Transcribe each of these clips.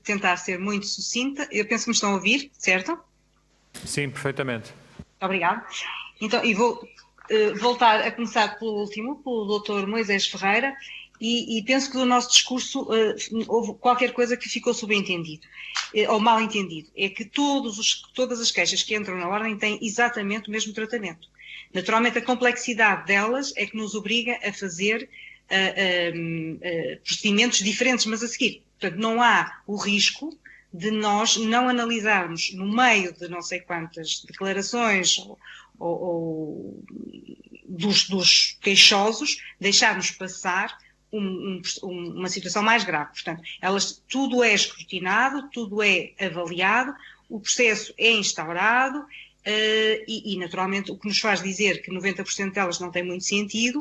tentar ser muito sucinta. Eu penso que me estão a ouvir, certo? Sim, perfeitamente. Obrigada. Então, e vou voltar a começar pelo último, pelo Dr. Moisés Ferreira, e penso que do nosso discurso houve qualquer coisa que ficou subentendido, ou mal entendido. É que todas as queixas que entram na ordem têm exatamente o mesmo tratamento. Naturalmente, a complexidade delas é que nos obriga a fazer procedimentos diferentes, mas a seguir. Portanto, não há o risco de nós não analisarmos, no meio de não sei quantas declarações ou dos queixosos, deixarmos passar uma situação mais grave. Portanto, tudo é escrutinado, tudo é avaliado, o processo é instaurado e, naturalmente, o que nos faz dizer que 90% delas não tem muito sentido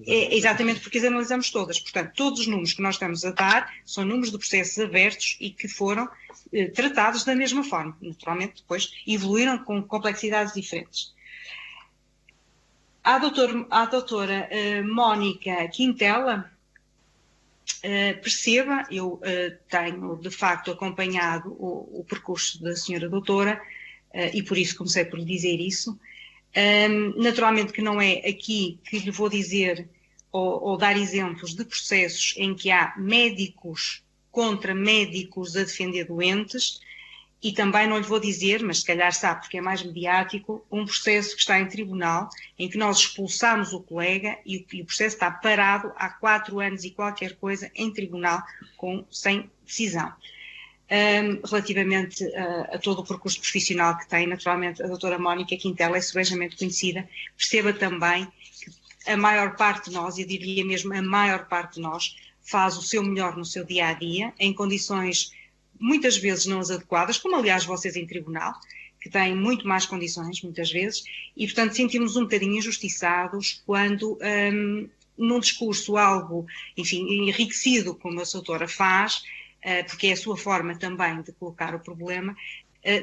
é exatamente porque as analisamos todas. Portanto, todos os números que nós estamos a dar são números de processos abertos e que foram tratados da mesma forma. Naturalmente, depois evoluíram com complexidades diferentes. À doutora Mónica Quintela, perceba, eu tenho de facto acompanhado o percurso da senhora doutora e por isso comecei por lhe dizer isso. Naturalmente que não é aqui que lhe vou dizer ou dar exemplos de processos em que há médicos contra médicos a defender doentes e também não lhe vou dizer, mas se calhar sabe porque é mais mediático, um processo que está em tribunal em que nós expulsamos o colega e o processo está parado há 4 anos e qualquer coisa em tribunal sem decisão. Relativamente a todo o percurso profissional que tem, naturalmente a doutora Mónica Quintela é subejamente conhecida. Perceba também que a maior parte de nós, eu diria mesmo a maior parte de nós, faz o seu melhor no seu dia-a-dia, em condições muitas vezes não as adequadas, como aliás vocês em tribunal, que têm muito mais condições, muitas vezes, e portanto sentimos um bocadinho injustiçados quando num discurso algo, enfim, enriquecido como a doutora faz, porque é a sua forma também de colocar o problema,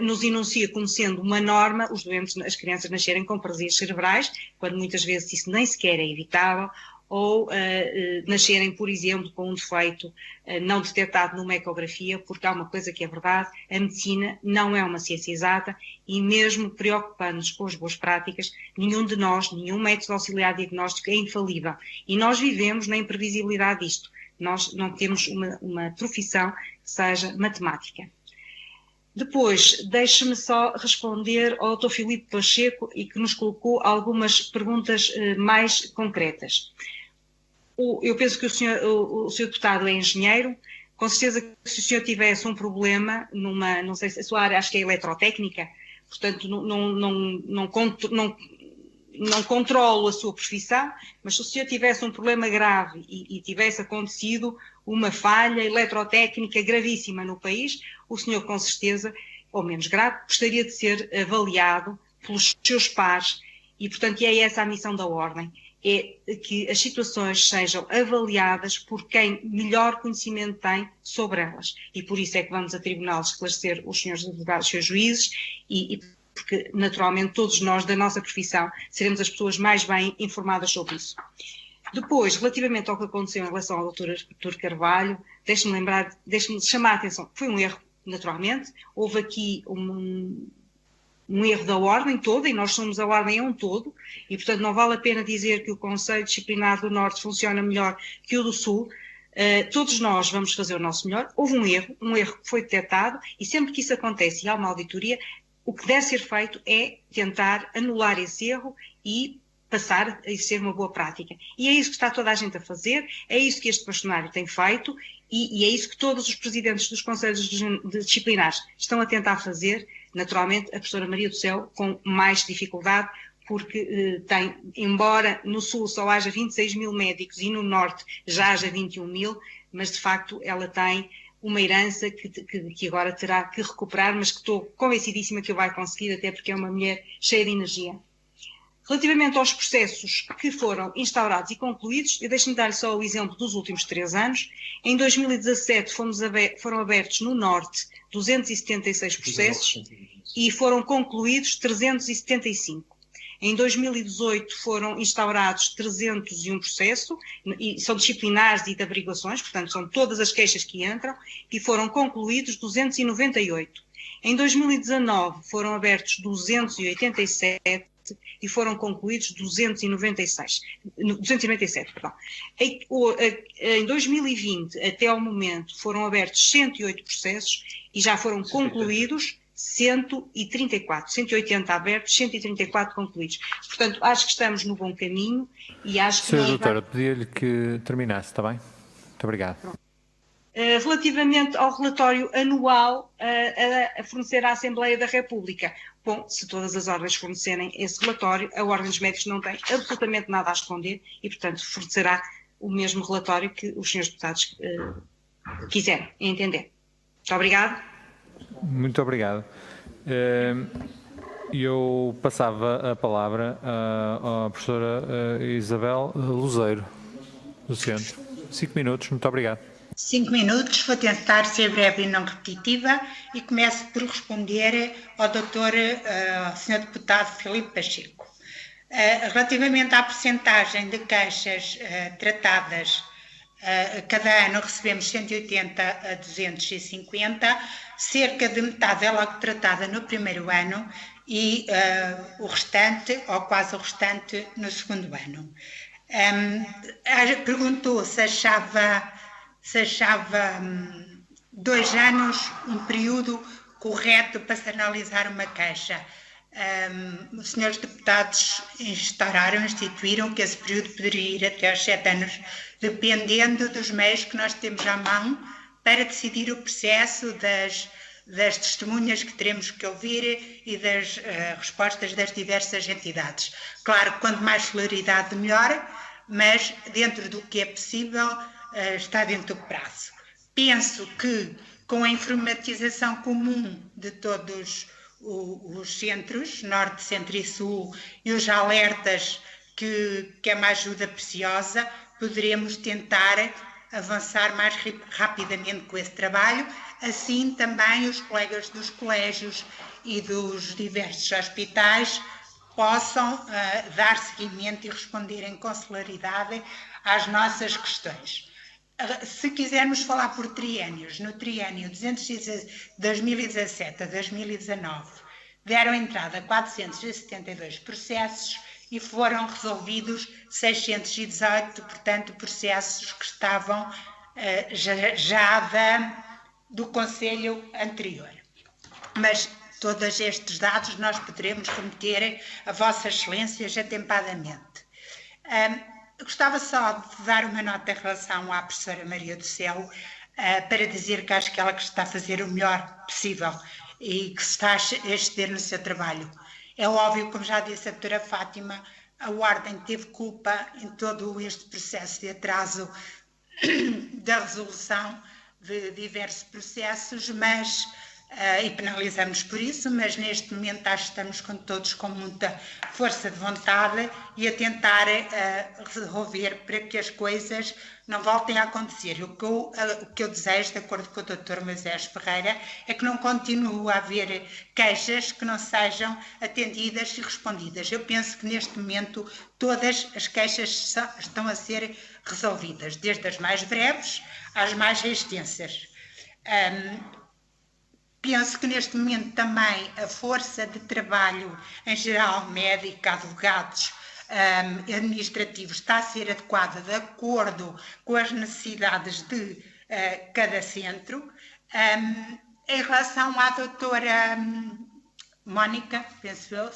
nos enuncia como sendo uma norma os doentes, as crianças nascerem com paralisias cerebrais, quando muitas vezes isso nem sequer é evitável, ou nascerem, por exemplo, com um defeito não detectado numa ecografia, porque há uma coisa que é verdade, a medicina não é uma ciência exata e mesmo preocupando-nos com as boas práticas, nenhum de nós, nenhum método auxiliar diagnóstico é infalível e nós vivemos na imprevisibilidade disto. Nós não temos uma profissão que seja matemática. Depois, deixe-me só responder ao Dr. Filipe Pacheco e que nos colocou algumas perguntas mais concretas. Eu penso que o senhor deputado é engenheiro, com certeza que se o senhor tivesse um problema não sei se a sua área acho que é eletrotécnica, portanto não controlo a sua profissão, mas se o senhor tivesse um problema grave e tivesse acontecido uma falha eletrotécnica gravíssima no país, o senhor com certeza, ou menos grave, gostaria de ser avaliado pelos seus pares e, portanto, é essa a missão da Ordem, é que as situações sejam avaliadas por quem melhor conhecimento tem sobre elas. E por isso é que vamos a tribunal esclarecer os senhores advogados, os seus juízes porque, naturalmente, todos nós, da nossa profissão, seremos as pessoas mais bem informadas sobre isso. Depois, relativamente ao que aconteceu em relação ao Dr. Artur Carvalho, deixe-me chamar a atenção, foi um erro, naturalmente, houve aqui um erro da Ordem toda, e nós somos a Ordem um todo, e, portanto, não vale a pena dizer que o Conselho Disciplinar do Norte funciona melhor que o do Sul. Todos nós vamos fazer o nosso melhor. Houve um erro que foi detectado, e sempre que isso acontece e há uma auditoria, o que deve ser feito é tentar anular esse erro e passar a ser uma boa prática. E é isso que está toda a gente a fazer, é isso que este bastonário tem feito e é isso que todos os presidentes dos conselhos disciplinares estão a tentar fazer, naturalmente a professora Maria do Céu com mais dificuldade, porque embora no Sul só haja 26 mil médicos e no Norte já haja 21 mil, mas de facto ela tem uma herança que agora terá que recuperar, mas que estou convencidíssima que o vai conseguir, até porque é uma mulher cheia de energia. Relativamente aos processos que foram instaurados e concluídos, eu deixo-me dar só o exemplo dos últimos 3 anos. Em 2017 foram abertos no Norte 276 processos e foram concluídos 375. Em 2018 foram instaurados 301 processos, e são disciplinares e de averiguações, portanto são todas as queixas que entram, e foram concluídos 298. Em 2019 foram abertos 287 e foram concluídos 297. Perdão. Em 2020, até ao momento, foram abertos 108 processos e já foram concluídos 134, 180 abertos, 134 concluídos. Portanto, acho que estamos no bom caminho e acho que... Senhora Doutora, pedia-lhe que terminasse, está bem? Muito obrigado. Pronto. Relativamente ao relatório anual a fornecer à Assembleia da República. Bom, se todas as ordens fornecerem esse relatório, a Ordem dos Médicos não tem absolutamente nada a esconder e, portanto, fornecerá o mesmo relatório que os senhores deputados quiserem entender. Muito obrigado. Muito obrigado. Eu passava a palavra à professora Isabel Luzeiro, do Centro. 5 minutos, muito obrigado. 5 minutos, vou tentar ser breve e não repetitiva e começo por responder ao doutor, Sr. Deputado Filipe Pacheco. Relativamente à percentagem de queixas tratadas, cada ano recebemos 180 a 250, cerca de metade é logo tratada no primeiro ano e o restante, ou quase o restante, no segundo ano. Perguntou se achava 2 anos um período correto para se analisar uma queixa. Os senhores deputados instituíram que esse período poderia ir até aos 7 anos, dependendo dos meios que nós temos à mão para decidir o processo das testemunhas que teremos que ouvir e das respostas das diversas entidades. Claro, quanto mais celeridade, melhor, mas dentro do que é possível, está dentro do prazo. Penso que com a informatização comum de todos os centros, Norte, Centro e Sul, e os alertas, que é uma ajuda preciosa, poderemos tentar avançar mais rapidamente com esse trabalho, assim também os colegas dos colégios e dos diversos hospitais possam dar seguimento e responderem com celeridade às nossas questões. Se quisermos falar por triénios, no triénio 2017 a 2019 deram entrada 472 processos e foram resolvidos 618, portanto, processos que estavam do Conselho anterior. Mas todos estes dados nós poderemos remeter a Vossas Excelências atempadamente. Gostava só de dar uma nota em relação à professora Maria do Céu, para dizer que acho que ela está a fazer o melhor possível e que se está a exceder no seu trabalho. É óbvio, como já disse a doutora Fátima, a Ordem teve culpa em todo este processo de atraso da resolução de diversos processos, e penalizamos por isso, mas neste momento acho que estamos todos com muita força de vontade e a tentar resolver para que as coisas não voltem a acontecer. O que eu desejo, de acordo com o Dr. Moisés Ferreira, é que não continue a haver queixas que não sejam atendidas e respondidas. Eu penso que neste momento todas as queixas estão a ser resolvidas, desde as mais breves às mais extensas. Penso que neste momento também a força de trabalho, em geral, médica, advogados, administrativos, está a ser adequada de acordo com as necessidades de cada centro. Em relação à doutora Mónica, penso eu,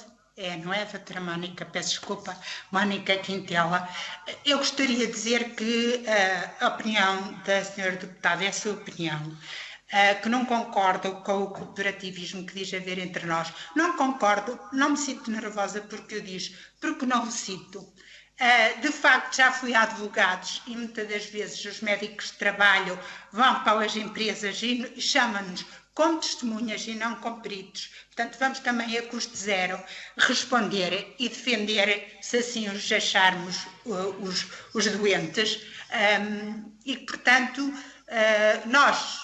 não é a doutora Mónica, peço desculpa, Mónica Quintela, eu gostaria de dizer que a opinião da senhora deputada é a sua opinião. Que não concordo com o cooperativismo que diz haver entre nós. Não concordo, não me sinto nervosa porque eu digo, porque não o sinto. De facto, já fui a advogados e muitas das vezes os médicos de trabalho vão para as empresas e chamam-nos como testemunhas e não como peritos. Portanto, vamos também a custo zero responder e defender, se assim os acharmos, os doentes. E, portanto, nós,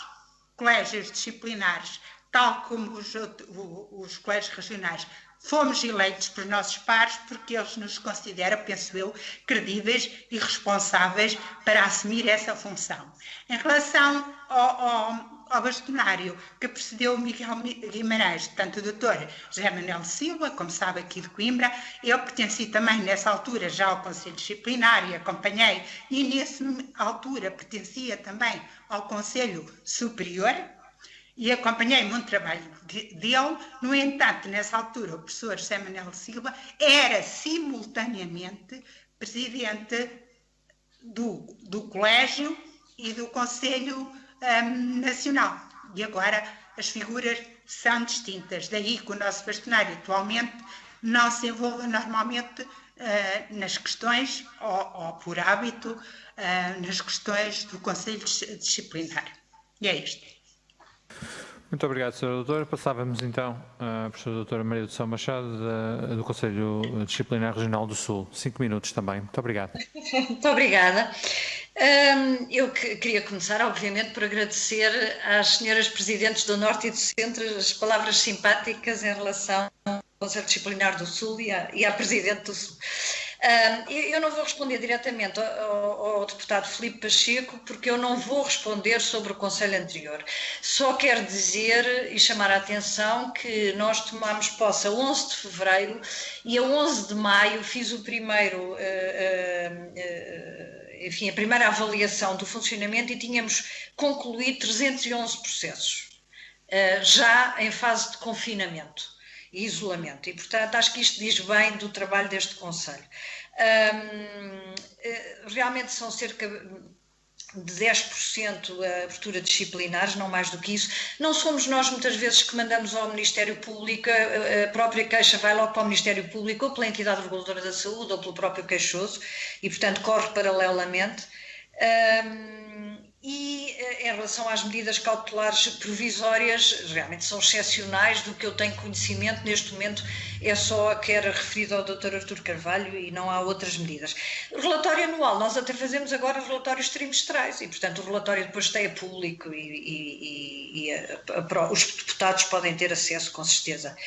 colégios disciplinares, tal como os colégios regionais, fomos eleitos pelos nossos pares porque eles nos consideram, penso eu, credíveis e responsáveis para assumir essa função. Em relação ao bastonário que precedeu o Miguel Guimarães, tanto o doutor José Manuel Silva, como sabe, aqui de Coimbra, eu pertenci também nessa altura já ao Conselho Disciplinar e acompanhei, e nessa altura pertencia também ao Conselho Superior, e acompanhei muito trabalho dele. No entanto, nessa altura, o professor José Manuel Silva era simultaneamente presidente do Colégio e do Conselho Nacional. E agora as figuras são distintas. Daí que o nosso bastonário atualmente não se envolve normalmente nas questões, ou por hábito, nas questões do Conselho Disciplinar. E é isto. Muito obrigado, Sra. Doutora. Passávamos então à Professora Doutora Maria do São Machado, do Conselho Disciplinar Regional do Sul. 5 minutos também. Muito obrigado. Muito obrigada. Eu queria começar, obviamente, por agradecer às senhoras Presidentes do Norte e do Centro as palavras simpáticas em relação ao Conselho Disciplinar do Sul e à Presidente do Sul. Eu não vou responder diretamente ao deputado Filipe Pacheco, porque eu não vou responder sobre o Conselho anterior. Só quero dizer e chamar a atenção que nós tomámos posse a 11 de fevereiro e a 11 de maio fiz o primeiro, a primeira avaliação do funcionamento e tínhamos concluído 311 processos, já em fase de confinamento e isolamento. E, portanto, acho que isto diz bem do trabalho deste Conselho. Realmente são cerca de 10% a abertura disciplinares, não mais do que isso. Não somos nós, muitas vezes, que mandamos ao Ministério Público, a própria queixa vai logo para o Ministério Público, ou pela entidade reguladora da saúde, ou pelo próprio queixoso, e, portanto, corre paralelamente. E em relação às medidas cautelares provisórias, realmente são excepcionais. Do que eu tenho conhecimento neste momento é só a que era referido ao Dr. Artur Carvalho e não há outras medidas. O relatório anual, nós até fazemos agora relatórios trimestrais e, portanto, o relatório depois é público e os deputados podem ter acesso, com certeza.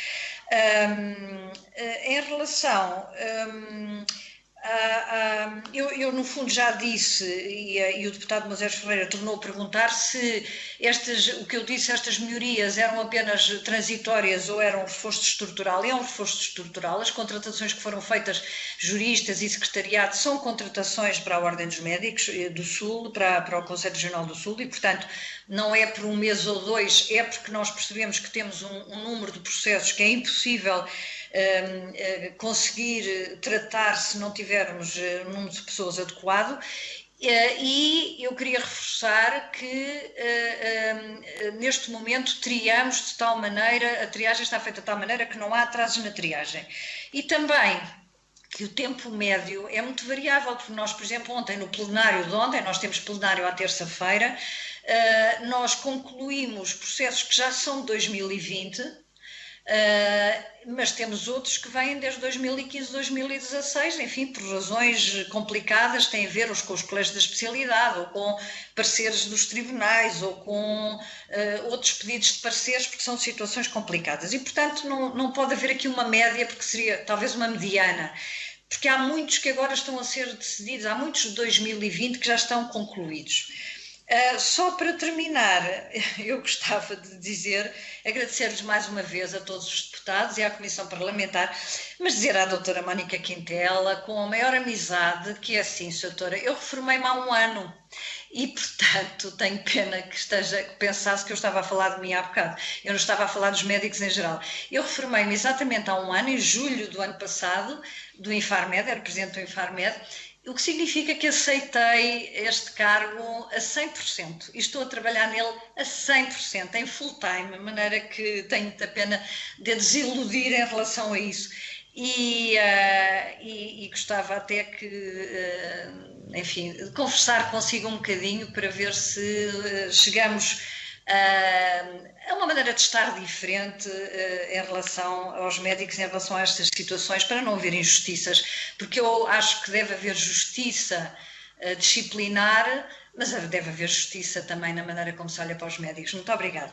Em relação... eu no fundo já disse, e o deputado Moisés Ferreira tornou a perguntar se o que eu disse, estas melhorias eram apenas transitórias ou eram um reforço estrutural. É um reforço estrutural. As contratações que foram feitas, juristas e secretariado, são contratações para a Ordem dos Médicos do Sul, para o Conselho Regional do Sul, e, portanto, não é por um mês ou dois, é porque nós percebemos que temos um número de processos que é impossível conseguir tratar se não tivermos um número de pessoas adequado. E eu queria reforçar que neste momento triamos de tal maneira, a triagem está feita de tal maneira que não há atrasos na triagem. E também que o tempo médio é muito variável, porque nós, por exemplo, ontem no plenário de ontem, nós temos plenário à terça-feira, nós concluímos processos que já são de 2020, mas temos outros que vêm desde 2015, 2016, enfim, por razões complicadas, têm a ver com os colégios da especialidade, ou com pareceres dos tribunais, ou com outros pedidos de pareceres, porque são situações complicadas. E, portanto, não pode haver aqui uma média, porque seria talvez uma mediana, porque há muitos que agora estão a ser decididos, há muitos de 2020 que já estão concluídos. Só para terminar, eu gostava de dizer, agradecer-lhes mais uma vez a todos os deputados e à Comissão Parlamentar, mas dizer à doutora Mónica Quintela, com a maior amizade, que é assim, doutora, eu reformei-me há um ano e, portanto, tenho pena que pensasse que eu estava a falar de mim há bocado. Eu não estava a falar dos médicos em geral. Eu reformei-me exatamente há um ano, em julho do ano passado, do Infarmed, era presidente do Infarmed, o que significa que aceitei este cargo a 100% e estou a trabalhar nele a 100%, em full time, de maneira que tenho muita pena de desiludir em relação a isso. E gostava até enfim, de conversar consigo um bocadinho para ver se chegamos a uma maneira de estar diferente em relação aos médicos, em relação a estas situações, para não haver injustiças, porque eu acho que deve haver justiça disciplinar, mas deve haver justiça também na maneira como se olha para os médicos. Muito obrigada.